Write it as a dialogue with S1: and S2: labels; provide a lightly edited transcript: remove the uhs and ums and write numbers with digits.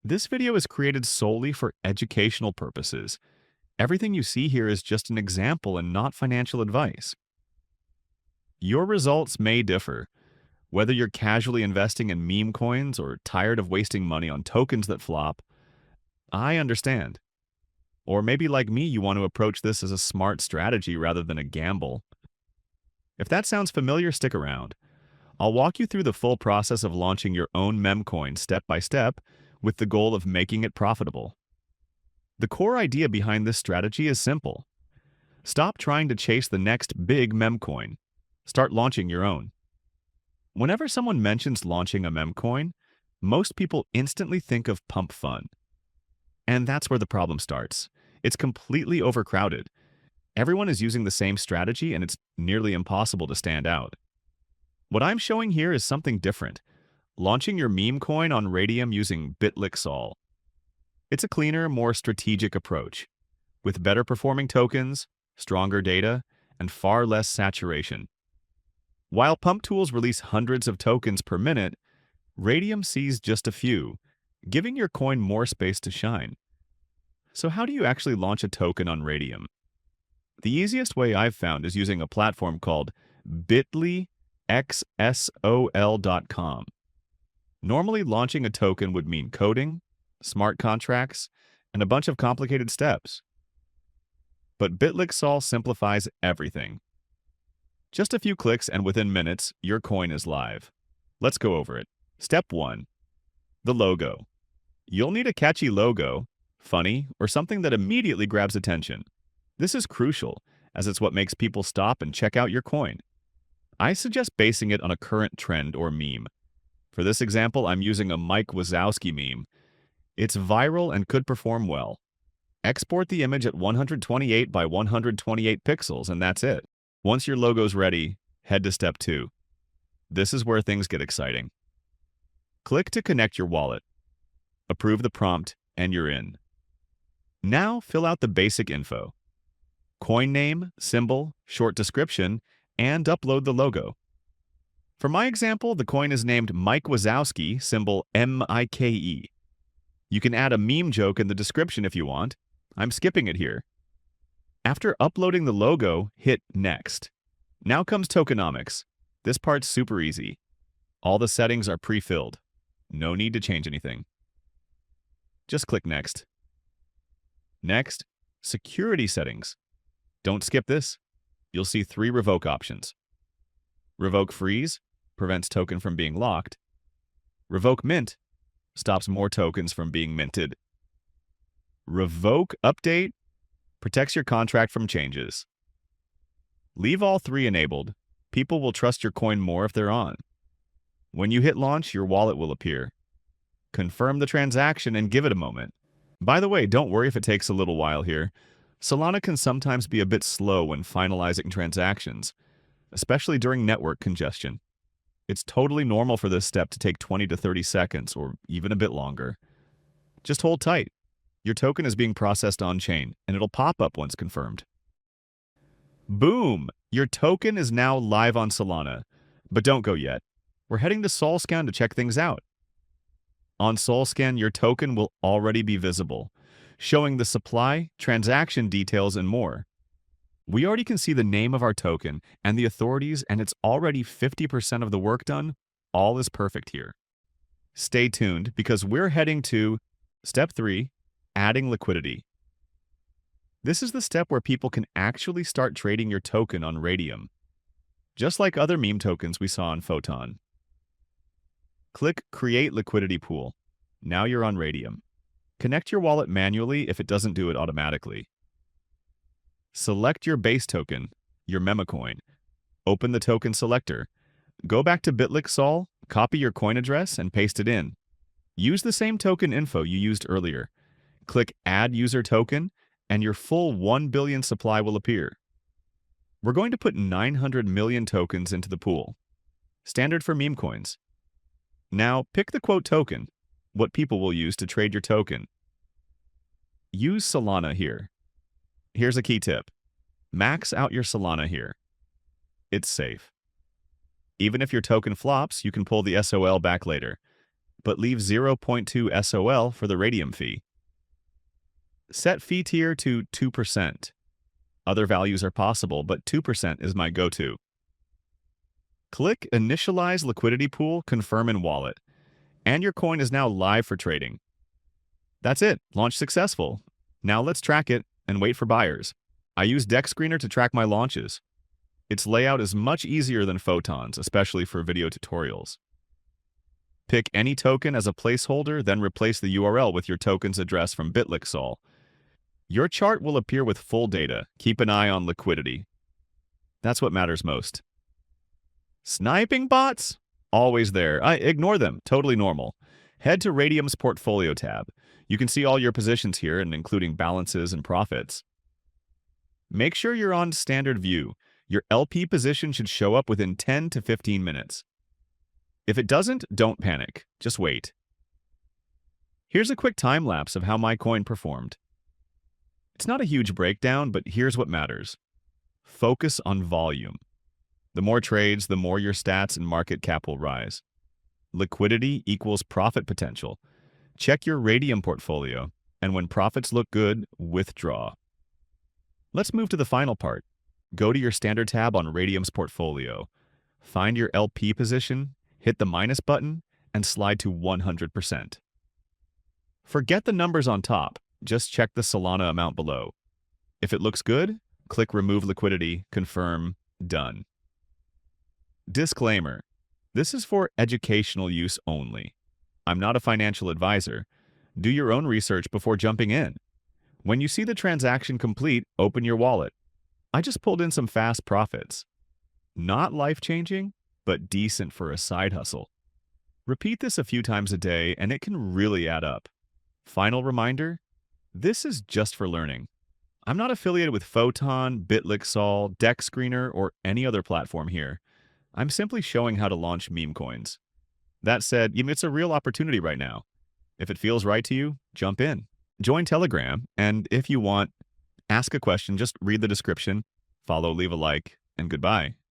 S1: This video is created solely for educational purposes. Everything you see here is just an example and not financial advice. Your results may differ. Whether you're casually investing in meme coins or tired of wasting money on tokens that flop, I understand. Or maybe like me, you want to approach this as a smart strategy rather than a gamble. If that sounds familiar, stick around. I'll walk you through the full process of launching your own meme coin step by step with the goal of making it profitable. The core idea behind this strategy is simple. Stop trying to chase the next big meme coin. Start launching your own. Whenever someone mentions launching a meme coin, most people instantly think of pump fun. And that's where the problem starts. It's completely overcrowded. Everyone is using the same strategy and it's nearly impossible to stand out. What I'm showing here is something different. Launching your meme coin on Raydium using BitlyxSol. It's a cleaner, more strategic approach, with better performing tokens, stronger data, and far less saturation. While pump tools release hundreds of tokens per minute, Raydium sees just a few, giving your coin more space to shine. So how do you actually launch a token on Raydium? The easiest way I've found is using a platform called BitlyxSol.com. Normally, launching a token would mean coding, smart contracts, and a bunch of complicated steps. But BitlyxSol simplifies everything. Just a few clicks and within minutes, your coin is live. Let's go over it. Step 1. The logo. You'll need a catchy logo, funny, or something that immediately grabs attention. This is crucial, as it's what makes people stop and check out your coin. I suggest basing it on a current trend or meme. For this example, I'm using a Mike Wazowski meme. It's viral and could perform well. Export the image at 128 by 128 pixels, and that's it. Once your logo's ready, head to step 2. This is where things get exciting. Click to connect your wallet. Approve the prompt, and you're in. Now, fill out the basic info. Coin name, symbol, short description, and upload the logo. For my example, the coin is named Mike Wazowski, symbol MIKE. You can add a meme joke in the description if you want. I'm skipping it here. After uploading the logo, hit Next. Now comes tokenomics. This part's super easy. All the settings are pre-filled. No need to change anything. Just click Next. Next, security settings. Don't skip this. You'll see 3 revoke options. Revoke freeze prevents token from being locked. Revoke mint stops more tokens from being minted. Revoke update protects your contract from changes. Leave all 3 enabled. People will trust your coin more if they're on. When you hit launch, your wallet will appear. Confirm the transaction and give it a moment. By the way, don't worry if it takes a little while here. Solana can sometimes be a bit slow when finalizing transactions, especially during network congestion. It's totally normal for this step to take 20 to 30 seconds or even a bit longer. Just hold tight. Your token is being processed on-chain, and it'll pop up once confirmed. Boom! Your token is now live on Solana. But don't go yet. We're heading to SolScan to check things out. On SolScan, your token will already be visible, showing the supply, transaction details, and more. We already can see the name of our token and the authorities, and it's already 50% of the work done. All is perfect here. Stay tuned because we're heading to Step 3, adding liquidity. This is the step where people can actually start trading your token on Raydium, just like other meme tokens we saw on Photon. Click Create Liquidity Pool. Now you're on Raydium. Connect your wallet manually if it doesn't do it automatically. Select your base token, your meme coin. Open the token selector. Go back to BitlyxSol, copy your coin address, and paste it in. Use the same token info you used earlier. Click Add User Token, and your full 1 billion supply will appear. We're going to put 900 million tokens into the pool. Standard for meme coins. Now, pick the quote token, what people will use to trade your token. Use Solana here. Here's a key tip. Max out your Solana here. It's safe. Even if your token flops, you can pull the SOL back later. but leave 0.2 SOL for the Raydium fee. Set fee tier to 2%. Other values are possible, but 2% is my go-to. Click Initialize Liquidity Pool, Confirm in Wallet, and your coin is now live for trading. That's it. Launch successful. Now let's track it and wait for buyers. I use DexScreener to track my launches. Its layout is much easier than Photons, especially for video tutorials. Pick any token as a placeholder, then replace the URL with your token's address from BitlyxSol. Your chart will appear with full data. Keep an eye on liquidity. That's what matters most. Sniping bots? Always there. Ignore them. Totally normal. Head to Raydium's Portfolio tab. You can see all your positions here, and including balances and profits. Make sure you're on standard view. Your LP position should show up within 10 to 15 minutes. If it doesn't, don't panic. Just wait. Here's a quick time lapse of how my coin performed. It's not a huge breakdown, but here's what matters. Focus on volume. The more trades, the more your stats and market cap will rise. Liquidity equals profit potential. Check your Raydium portfolio, and when profits look good, withdraw. Let's move to the final part. Go to your standard tab on Raydium's portfolio. Find your LP position, hit the minus button, and slide to 100%. Forget the numbers on top. Just check the Solana amount below. If it looks good, click Remove Liquidity, Confirm, Done. Disclaimer: this is for educational use only. I'm not a financial advisor. Do your own research before jumping in. When you see the transaction complete, open your wallet. I just pulled in some fast profits. Not life-changing, but decent for a side hustle. Repeat this a few times a day, and it can really add up. Final reminder: this is just for learning. I'm not affiliated with Photon, BitlyxSol, DexScreener, or any other platform here. I'm simply showing how to launch meme coins. That said, it's a real opportunity right now. If it feels right to you, jump in. Join Telegram, and if you want, ask a question, just read the description, follow, leave a like, and goodbye.